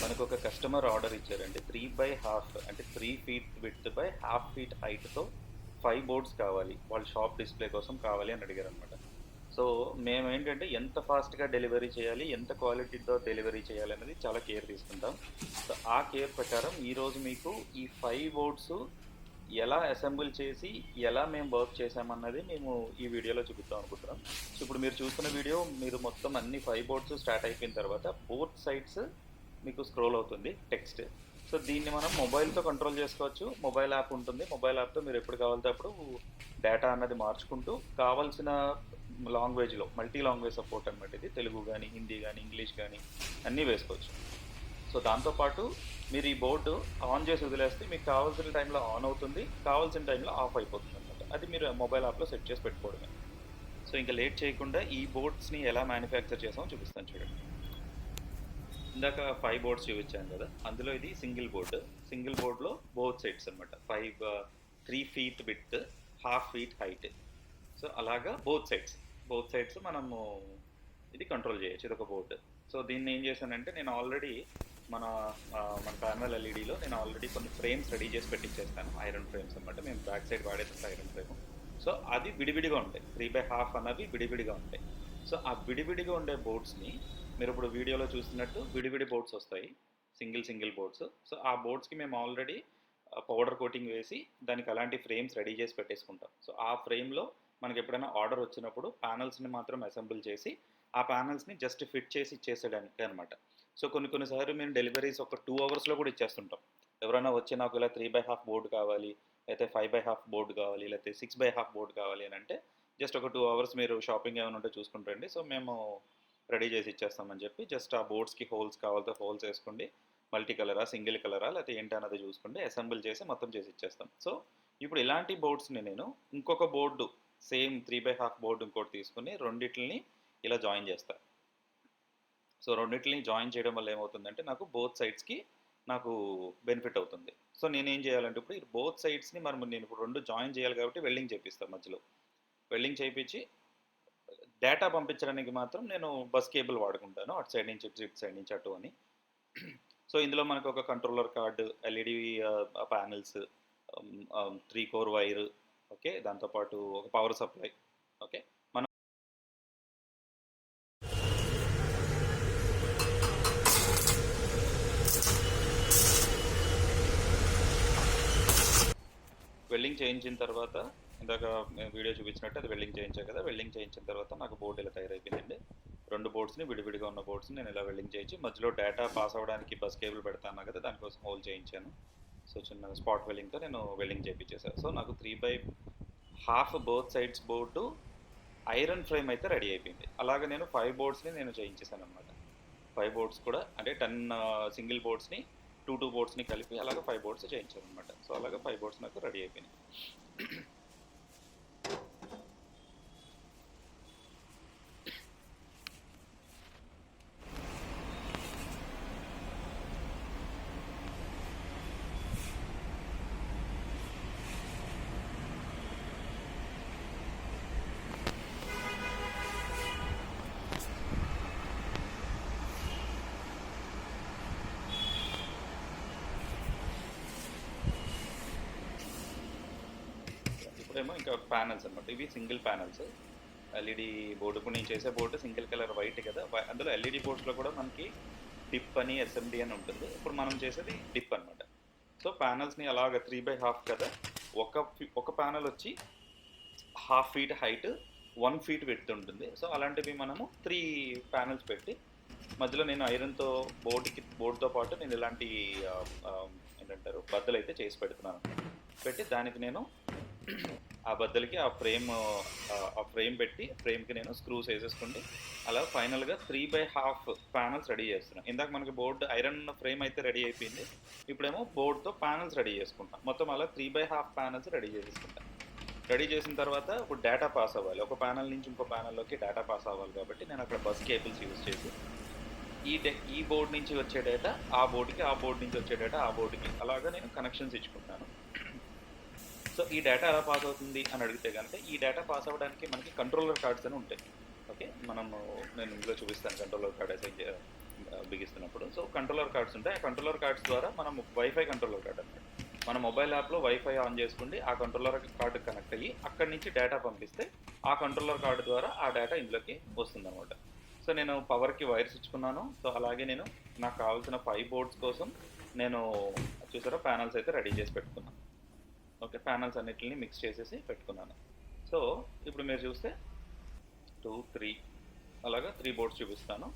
మనకు ఒక customer order ఇచ్చారండి. 3/2 అంటే 3 feet width by half feet హైట్‌తో 5 బోర్డ్స్ కావాలి. వాళ్ళ షాప్ డిస్‌ప్లే కోసం కావాలి అని అడిగారనమాట. సో, మేమేంటంటే ఎంత ఫాస్ట్‌గా డెలివరీ చేయాలి, ఎంత క్వాలిటీతో డెలివరీ చేయాలనేది చాలా కేర్ తీసుకుంటాం. సో, ఆ కేర్ ప్రకారం ఈరోజు మీకు ఈ 5 బోర్డ్స్ ఎలా అసెంబుల్ చేసి, ఎలా మేము వర్క్ చేశామన్నది మేము ఈ వీడియోలో చూపిద్దాం అనుకుంటున్నాం. సో, ఇప్పుడు మీరు చూస్తున్న వీడియో మీరు మొత్తం అన్ని 5 బోర్డ్స్ స్టార్ట్ అయిపోయిన తర్వాత బోత్ సైడ్స్ మీకు స్క్రోల్ అవుతుంది టెక్స్ట్. సో దీన్ని మనం మొబైల్తో కంట్రోల్ చేసుకోవచ్చు. మొబైల్ యాప్ ఉంటుంది. మొబైల్ యాప్తో మీరు ఎప్పుడు కావాలంటే అప్పుడు డేటా అన్నది మార్చుకుంటూ కావాల్సిన లాంగ్వేజ్లో మల్టీ లాంగ్వేజ్ సపోర్ట్ అనమాట. ఇది తెలుగు కానీ, హిందీ కానీ, ఇంగ్లీష్ కానీ అన్నీ వేసుకోవచ్చు. సో దాంతోపాటు మీరు ఈ బోర్డు ఆన్ చేసి వదిలేస్తే మీకు కావాల్సిన టైంలో ఆన్ అవుతుంది, కావాల్సిన టైంలో ఆఫ్ అయిపోతుంది అనమాట. అది మీరు మొబైల్ యాప్లో సెట్ చేసి పెట్టుకోవడమే. సో ఇంకా లేట్ చేయకుండా ఈ బోర్డ్స్ని ఎలా మ్యానుఫ్యాక్చర్ చేసామో చూపిస్తాను చూడండి. ఇందాక 5 బోర్డ్స్ చూపించాను కదా, అందులో ఇది సింగిల్ బోర్డు. సింగిల్ బోర్డులో బోత్ సైడ్స్ అనమాట. 3 feet width, half feet height. So అలాగా బోత్ సైడ్స్ మనము ఇది కంట్రోల్ చేయొచ్చు. ఇది ఒక బోర్డు. సో దీన్ని ఏం చేశానంటే నేను ఆల్రెడీ మన ప్యానల్ ఎల్ఈడిలో నేను ఆల్రెడీ కొన్ని ఫ్రేమ్స్ రెడీ చేసి పెట్టించేస్తాను. ఐరన్ ఫ్రేమ్స్ అనమాట. మేము బ్యాక్ సైడ్ వాడేదంటే ఐరన్ ఫ్రేమ్. సో అది విడివిడిగా ఉంటాయి. 3/2 అన్నవి విడివిడిగా ఉంటాయి. సో ఆ విడివిడిగా ఉండే బోర్డ్స్ని మీరు ఇప్పుడు వీడియోలో చూస్తున్నట్టు విడివిడి బోర్డ్స్ వస్తాయి, సింగిల్ బోర్డ్స్. సో ఆ బోర్డ్స్కి మేము ఆల్రెడీ పౌడర్ కోటింగ్ వేసి దానికి అలాంటి ఫ్రేమ్స్ రెడీ చేసి పెట్టేసుకుంటాం. సో ఆ ఫ్రేమ్లో మనకి ఎప్పుడైనా ఆర్డర్ వచ్చినప్పుడు ప్యానల్స్ని మాత్రం అసెంబుల్ చేసి ఆ ప్యానల్స్ని జస్ట్ ఫిట్ చేసి ఇచ్చేసేయడానికి అనమాట. సో కొన్నిసార్లు మేము డెలివరీస్ ఒక 2 అవర్స్లో కూడా ఇచ్చేస్తుంటాం. ఎవరైనా వచ్చి నాకు ఇలా 3/2 బోర్డు కావాలి, లేకపోతే 5/2 బోర్డు కావాలి, లేకపోతే 6/2 బోర్డు కావాలి అని అంటే జస్ట్ ఒక 2 అవర్స్ మీరు షాపింగ్ ఏమైనా ఉంటే చూసుకుంటారండి. సో మేము రెడీ చేసి ఇచ్చేస్తామని చెప్పి జస్ట్ ఆ బోర్డ్స్కి హోల్స్ కావాలితే హోల్స్ వేసుకోండి, మల్టీ కలరా, సింగిల్ కలరా, లేకపోతే ఏంటి అన్నది చూసుకోండి, అసెంబుల్ చేసి మొత్తం చేసి ఇచ్చేస్తాం. సో ఇప్పుడు ఇలాంటి బోర్డ్స్ని నేను ఇంకొక బోర్డు సేమ్ 3/2 బోర్డు ఇంకోటి తీసుకుని రెండిట్లని ఇలా జాయిన్ చేస్తాను. సో రెండిట్లని జాయిన్ చేయడం వల్ల ఏమవుతుందంటే నాకు బోత్ సైడ్స్కి నాకు బెనిఫిట్ అవుతుంది. సో నేనేం చేయాలంటే ఇప్పుడు బోత్ సైడ్స్ని నేను ఇప్పుడు రెండు జాయిన్ చేయాలి కాబట్టి వెల్డింగ్ చేపిస్తాను. మధ్యలో వెల్డింగ్ చేయించి డేటా పంపించడానికి మాత్రం నేను బస్ కేబుల్ వాడుకుంటాను, అటు సైడ్ నుంచి ఇటు సైడ్ నుంచి అటు అని. సో ఇందులో మనకు ఒక controller card, LED panels, 3 core wire, okay, దాంతోపాటు ఒక పవర్ సప్లై. ఓకే, మనం వెల్డింగ్ చేయించిన తర్వాత ఇందాక వీడియో చూపించినట్టు అది వెల్డింగ్ చేయించాను కదా, వెల్డింగ్ చేయించిన తర్వాత నాకు బోర్డు ఇలా తయారైపోయిందండి. 2 బోర్డ్స్ని విడివిడిగా ఉన్న బోర్డ్స్ని నేను ఇలా వెల్డింగ్ చేయించి మధ్యలో డేటా పాస్ అవ్వడానికి బస్ కేబుల్ పెడతాను కదా, దానికోసం హోల్ చేయించాను. సో చిన్న స్పాట్ వెల్డింగ్తో నేను వెల్డింగ్ చేయించేసాను. సో నాకు 3/2 both sides board iron frame అయితే రెడీ అయిపోయింది. అలాగే నేను 5 బోర్డ్స్ని నేను చేయించేసాను అనమాట. 5 బోర్డ్స్ కూడా అంటే 10 సింగిల్ బోర్డ్స్ని 2 బోర్డ్స్ని కలిపి అలాగే 5 బోర్డ్స్ చేయించాను అనమాట. సో అలాగే 5 బోర్డ్స్ నాకు రెడీ అయిపోయినాయి. ఇప్పుడేమో ఇంకా ప్యానల్స్ అనమాట. ఇవి సింగిల్ ప్యానల్స్ ఎల్ఈడి బోర్డు. ఇప్పుడు నేను చేసే బోర్డు సింగిల్ కలర్ వైట్ కదా, అందులో ఎల్ఈడి బోర్డ్స్లో కూడా మనకి డిప్ అని, ఎస్ఎండి అని ఉంటుంది. ఇప్పుడు మనం చేసేది డిప్ అనమాట. సో ప్యానల్స్ని అలాగ 3/2 కదా, ఒక ప్యానల్ వచ్చి half feet height, 1 feet width ఉంటుంది. సో అలాంటివి మనము 3 ప్యానల్స్ పెట్టి మధ్యలో నేను ఐరన్తో బోర్డుతో పాటు నేను ఇలాంటి ఏంటంటారు బద్దలు అయితే చేసి పెడుతున్నాను. పెట్టి దానికి నేను ఆ బద్దలకి ఆ ఫ్రేమ్ పెట్టి ఫ్రేమ్కి నేను స్క్రూస్ వేసేసుకుంటే అలా ఫైనల్గా 3/2 ప్యానల్స్ రెడీ చేస్తున్నాను. ఇందాక మనకి బోర్డు ఐరన్ ఫ్రేమ్ అయితే రెడీ అయిపోయింది. ఇప్పుడేమో బోర్డుతో ప్యానల్స్ రెడీ చేసుకుంటాం. మొత్తం అలా 3/2 ప్యానల్స్ రెడీ చేసుకుంటాం. రెడీ చేసిన తర్వాత ఇప్పుడు డేటా పాస్ అవ్వాలి. ఒక ప్యానల్ నుంచి ఇంకో ప్యానల్లోకి డేటా పాస్ అవ్వాలి కాబట్టి నేను అక్కడ బస్ కేబుల్స్ యూజ్ చేసి ఈ బోర్డు నుంచి వచ్చే డేటా ఆ బోర్డుకి, ఆ బోర్డు నుంచి వచ్చే డేటా ఆ బోర్డుకి అలాగా నేను కనెక్షన్స్ ఇచ్చుకుంటాను. సో ఈ డేటా ఎలా పాస్ అవుతుంది అని అడిగితే కనుక ఈ డేటా పాస్ అవ్వడానికి మనకి కంట్రోలర్ కార్డ్స్ అని ఉంటాయి. ఓకే, నేను ఇందులో చూపిస్తాను కంట్రోలర్ కార్డ్ బిగిస్తున్నప్పుడు. సో కంట్రోలర్ కార్డ్స్ ఉంటాయి. ఆ కంట్రోలర్ కార్డ్స్ ద్వారా మనం వైఫై కంట్రోలర్ కార్డ్ అనమాట. మన మొబైల్ యాప్లో వైఫై ఆన్ చేసుకుంటే ఆ కంట్రోలర్ కార్డు కనెక్ట్ అయ్యి అక్కడి నుంచి డేటా పంపిస్తే ఆ కంట్రోలర్ కార్డు ద్వారా ఆ డేటా ఇందులోకి వస్తుందన్నమాట. సో నేను పవర్కి వైర్స్ ఇచ్చుకున్నాను. సో అలాగే నేను నాకు కావాల్సిన 5 బోర్డ్స్ కోసం నేను చూసారా ప్యానల్స్ అయితే రెడీ చేసి పెట్టుకున్నాను. ఓకే, ప్యానల్స్ అన్నిటిని మిక్స్ చేసేసి పెట్టుకున్నాను. సో ఇప్పుడు మీరు చూస్తే 2, 3 అలాగా 3 బోర్డ్స్ చూపిస్తాను.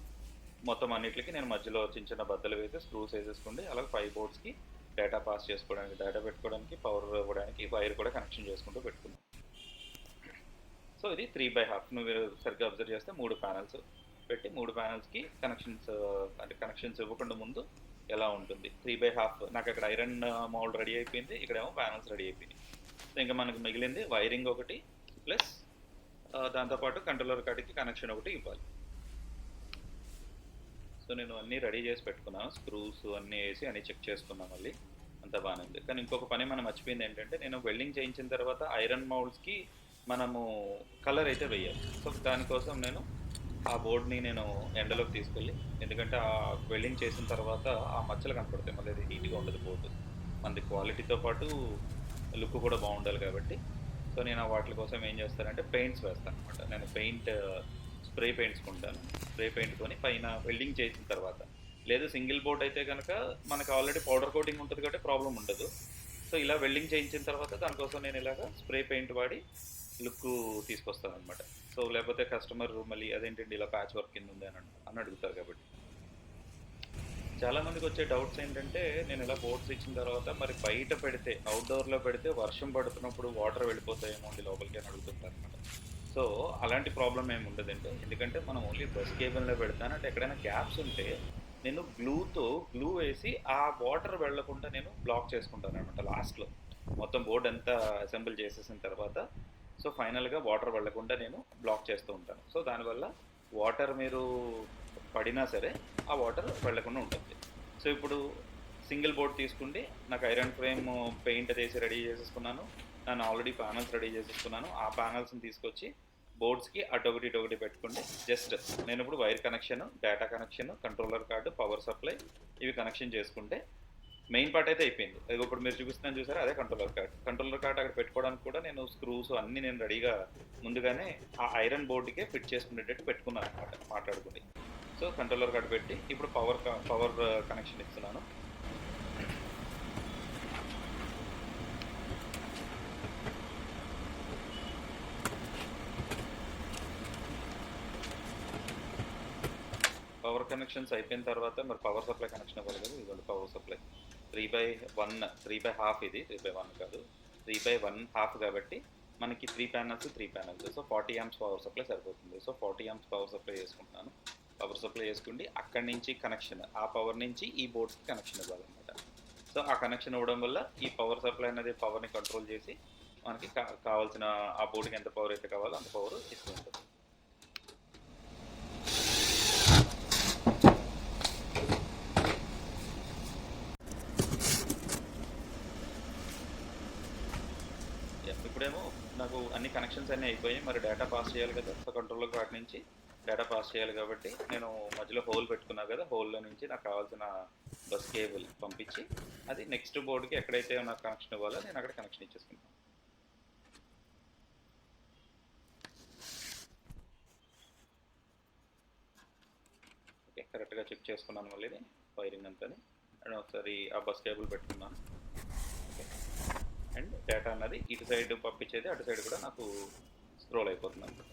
మొత్తం అన్నిటికి నేను మధ్యలో చిన్న చిన్న బద్దలు వేసి స్క్రూస్ వేసేసుకోండి. అలాగే 5 బోర్డ్స్కి డేటా పాస్ చేసుకోవడానికి, డేటా పెట్టుకోవడానికి, పవర్ ఇవ్వడానికి వైర్ కూడా కనెక్షన్ చేసుకుంటూ పెట్టుకున్నాను. సో ఇది 3/2. నువ్వు సరిగ్గా అబ్జర్వ్ చేస్తే 3 ప్యానల్స్ పెట్టి 3 ప్యానల్స్కి కనెక్షన్స్ ఇవ్వకుండా ముందు ఎలా ఉంటుంది. 3/2 నాకు అక్కడ ఐరన్ మౌల్డ్ రెడీ అయిపోయింది, ఇక్కడేమో ప్యానల్స్ రెడీ అయిపోయింది. సో ఇంకా మనకు మిగిలింది వైరింగ్ ఒకటి ప్లస్ దాంతోపాటు కంట్రోలర్ కార్డుకి కనెక్షన్ ఒకటి ఇవ్వాలి. సో నేను అన్నీ రెడీ చేసి పెట్టుకున్నాను, స్క్రూస్ అన్నీ వేసి అన్నీ చెక్ చేసుకున్నాను, మళ్ళీ అంతా బాగానే ఉంది. కానీ ఇంకొక పని మనం మర్చిపోయింది ఏంటంటే, నేను వెల్డింగ్ చేయించిన తర్వాత ఐరన్ మౌల్డ్స్కి మనము కలర్ అయితే వేయాలి. సో దానికోసం నేను ఆ బోర్డ్ని నేను ఎండలోకి తీసుకెళ్ళి, ఎందుకంటే ఆ వెల్డింగ్ చేసిన తర్వాత ఆ మచ్చలు కనపడతాయి, మళ్ళీ అది నీట్గా ఉండదు బోర్డు. మనది క్వాలిటీతో పాటు లుక్ కూడా బాగుండాలి కాబట్టి. సో నేను వాటి కోసం ఏం చేస్తానంటే పెయింట్స్ వేస్తాను అనమాట. నేను స్ప్రే పెయింట్స్ కొంటాను. స్ప్రే పెయింట్ కొని పైన వెల్డింగ్ చేసిన తర్వాత, లేదు సింగిల్ బోర్డ్ అయితే కనుక మనకు ఆల్రెడీ పౌడర్ కోటింగ్ ఉంటుంది కాబట్టి ప్రాబ్లం ఉండదు. సో ఇలా వెల్డింగ్ చేయించిన తర్వాత దానికోసం నేను ఇలాగ స్ప్రే పెయింట్ వాడి లుక్ తీసుకొస్తాను అనమాట. సో లేకపోతే కస్టమర్ మళ్ళీ అదేంటండి ఇలా ప్యాచ్ వర్క్ కింద ఉంది అని అడుగుతారు. కాబట్టి చాలామందికి వచ్చే డౌట్స్ ఏంటంటే, నేను ఇలా బోర్డ్స్ ఇచ్చిన తర్వాత మరి బయట పెడితే, అవుట్డోర్లో పెడితే వర్షం పడుతున్నప్పుడు వాటర్ వెళ్ళిపోతాయేమో అండి లోపలికి అని అడుగుతుంటారు అనమాట. సో అలాంటి ప్రాబ్లం ఏమి ఉండదండి, ఎందుకంటే మనం ఓన్లీ బస్ కేబుల్లో పెడతాను. అంటే ఎక్కడైనా గ్యాప్స్ ఉంటే నేను గ్లూ వేసి ఆ వాటర్ వెళ్లకుండా నేను బ్లాక్ చేసుకుంటాను అనమాట. లాస్ట్లో మొత్తం బోర్డు అంతా అసెంబుల్ చేసేసిన తర్వాత సో ఫైనల్గా వాటర్ వెళ్లకుండా నేను బ్లాక్ చేస్తూ ఉంటాను. సో దానివల్ల వాటర్ మీరు పడినా సరే ఆ వాటర్ వెళ్లకుండా ఉంటుంది. సో ఇప్పుడు సింగిల్ బోర్డ్ తీసుకుంటే నాకు ఐరన్ ఫ్రేమ్ పెయింట్ వేసి రెడీ చేసేసుకున్నాను. నేను ఆల్రెడీ ప్యానల్స్ రెడీ చేసేసుకున్నాను. ఆ ప్యానల్స్ని తీసుకొచ్చి బోర్డ్స్కి అటొకటి పెట్టుకుంటే జస్ట్ నేను ఇప్పుడు wire connection, data connection, controller card, power supply ఇవి కనెక్షన్ చేసుకుంటే మెయిన్ పార్ట్ అయితే అయిపోయింది. అది ఇప్పుడు మీరు చూపిస్తున్నాను చూసారా, అదే కంట్రోలర్ కార్డ్. అక్కడ పెట్టుకోవడానికి కూడా నేను స్క్రూస్ అన్నీ నేను రెడీగా ముందుగానే ఆ ఐరన్ బోర్డుకే ఫిట్ చేసుకునేటట్టు పెట్టుకున్నాను అనమాట మాట్లాడుకుని. సో కంట్రోలర్ కార్డ్ పెట్టి ఇప్పుడు పవర్ కనెక్షన్ ఇస్తున్నాను. పవర్ కనెక్షన్స్ అయిపోయిన తర్వాత మరి పవర్ సప్లై కనెక్షన్ అవ్వాలి కదా. ఇవాళ పవర్ సప్లై 3/1 ఇది 3/1 కాదు, 3/1/2 కాబట్టి మనకి 3 panels. So 40 amps power supply సరిపోతుంది. సో 40 amps పవర్ సప్లై చేసుకుంటున్నాను. పవర్ సప్లై చేసుకుంటే అక్కడి నుంచి కనెక్షన్, ఆ పవర్ నుంచి ఈ బోర్డ్స్కి కనెక్షన్ ఇవ్వాలన్నమాట. సో ఆ కనెక్షన్ ఇవ్వడం వల్ల ఈ పవర్ సప్లై అనేది పవర్ని కంట్రోల్ చేసి మనకి కావాల్సిన ఆ బోర్డుకి ఎంత పవర్ అయితే కావాలో అంత పవర్ ఇస్తూ ఉంటుంది. ఇప్పుడేమో నాకు అన్ని కనెక్షన్స్ అన్నీ అయిపోయాయి. మరి డేటా పాస్ చేయాలి కదా, సో కంట్రోలర్ కార్డ్ నుంచి డేటా పాస్ చేయాలి కాబట్టి నేను మధ్యలో హోల్ పెట్టుకున్నా కదా, హోల్లో నుంచి నాకు కావాల్సిన బస్ కేబుల్ పంపించి అది నెక్స్ట్ బోర్డుకి ఎక్కడైతే నాకు కనెక్షన్ ఇవ్వాలో నేను అక్కడ కనెక్షన్ ఇచ్చేసుకుంటాను. ఓకే, కరెక్ట్గా చెక్ చేసుకున్నాను మళ్ళీ వైరింగ్ అంతా. అండ్ ఒకసారి ఆ బస్ కేబుల్ పెట్టుకున్నాను. ఓకే, అండ్ డేటా అన్నది ఇటు సైడ్ పంపించేది, అటు సైడ్ కూడా నాకు స్క్రోల్ అయిపోతుంది అనమాట.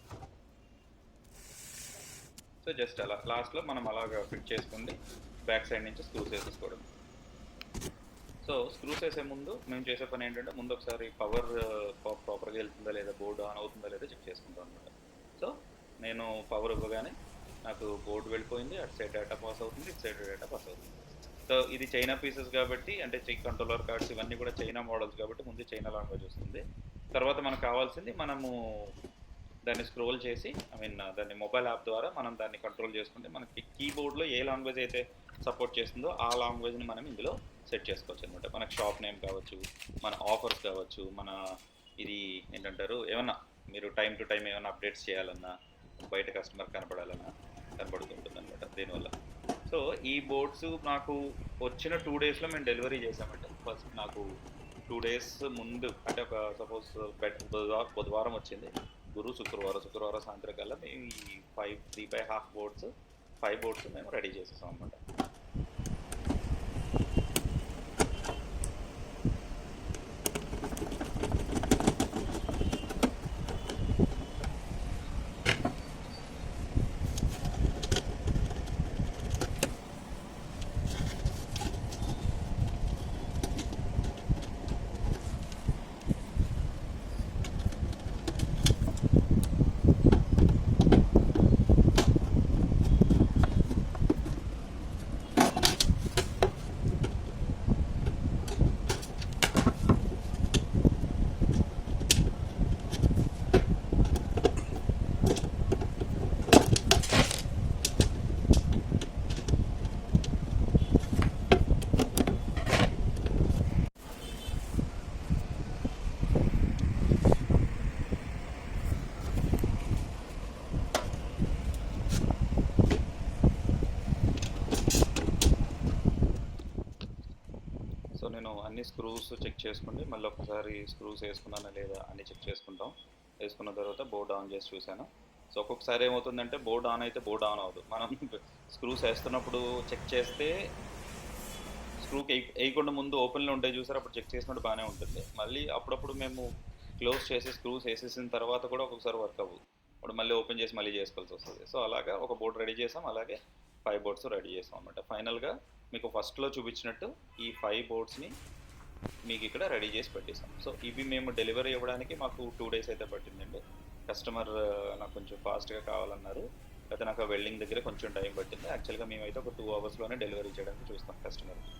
సో జస్ట్ అలా లాస్ట్లో మనం అలాగా ఫిట్ చేసుకుంది బ్యాక్ సైడ్ నుంచి స్క్రూస్ వేసేసుకోవడం. సో స్క్రూస్ వేసే ముందు మేము చేసే పని ఏంటంటే, ముందు ఒకసారి పవర్ ప్రాపర్గా వెళ్తుందా లేదా, బోర్డు ఆన్ అవుతుందా లేదా చెక్ చేసుకుంటాం అనమాట. సో నేను పవర్ ఇవ్వగానే నాకు బోర్డు వెళ్ళిపోయింది, అటు సైడ్ డేటా పాస్ అవుతుంది, ఇటు సైడ్ డేటా పాస్ అవుతుంది. సో ఇది చైనా పీసెస్ కాబట్టి, అంటే కంట్రోలర్ కార్డ్స్ ఇవన్నీ కూడా చైనా మోడల్స్ కాబట్టి ముందు చైనా లాంగ్వేజ్ వస్తుంది. తర్వాత మనకు కావాల్సింది మనము దాన్ని స్క్రోల్ చేసి, దాన్ని మొబైల్ యాప్ ద్వారా మనం దాన్ని కంట్రోల్ చేసుకుంటే మనకి కీబోర్డ్లో ఏ లాంగ్వేజ్ అయితే సపోర్ట్ చేస్తుందో ఆ లాంగ్వేజ్ని మనం ఇందులో సెట్ చేసుకోవచ్చు అనమాట. మనకు షాప్ నేమ్ కావచ్చు, మన ఆఫర్స్ కావచ్చు, మన ఇది ఏంటంటారు ఏమన్నా మీరు టైం టు టైం ఏమైనా అప్డేట్స్ చేయాలన్నా, బయట కస్టమర్ కనపడాలన్నా కనపడుతుంటుంది అనమాట దీనివల్ల. సో ఈ బోర్డ్స్ నాకు వచ్చిన 2 డేస్‌లో మేము డెలివరీ చేసామండి. ఫస్ట్ నాకు 2 డేస్ ముందు అంటే ఒక సపోజ్ బుధవారం వచ్చింది. శుక్రవారం సాయంత్రం కల్లా మేము ఈ 3/2 బోర్డ్స్ 5 బోర్డ్స్ మేము రెడీ చేసేసాం అనమాట. సో నేను అన్ని స్క్రూస్ చెక్ చేసుకుంటే మళ్ళీ ఒకసారి స్క్రూస్ వేసుకున్నానా లేదా అని చెక్ చేసుకుంటాం. వేసుకున్న తర్వాత బోర్డ్ ఆన్ చేసి చూశాను. సో ఒక్కొక్కసారి ఏమవుతుందంటే బోర్డ్ ఆన్ అయితే బోర్డ్ ఆన్ అవ్వదు. మనం స్క్రూస్ వేస్తున్నప్పుడు చెక్ చేస్తే స్క్రూకి వేయకుండా ముందు ఓపెన్లో ఉంటాయి చూసారు, అప్పుడు చెక్ చేసినప్పుడు బాగానే ఉంటుంది. మళ్ళీ అప్పుడప్పుడు మేము క్లోజ్ చేసి స్క్రూస్ వేసేసిన తర్వాత కూడా ఒక్కొక్కసారి వర్క్ అవ్వదు. అప్పుడు మళ్ళీ ఓపెన్ చేసి మళ్ళీ చేసుకోవాల్సి వస్తుంది. సో అలాగా ఒక బోర్డ్ రెడీ చేసాం, అలాగే 5 బోర్డ్స్ రెడీ చేసాం అనమాట. ఫైనల్గా మీకు ఫస్ట్లో చూపించినట్టు ఈ 5 బోర్డ్స్ని మీకు ఇక్కడ రెడీ చేసి పెట్టేసాం. సో ఇవి మేము డెలివరీ ఇవ్వడానికి మాకు 2 డేస్ అయితే పట్టిందండి. కస్టమర్ నాకు కొంచెం ఫాస్ట్గా కావాలన్నారు, అయితే నాకు వెల్డింగ్ దగ్గర కొంచెం టైం పట్టింది. యాక్చువల్గా మేమైతే ఒక 2 అవర్స్లోనే డెలివరీ చేయడానికి చూస్తాం కస్టమర్కి.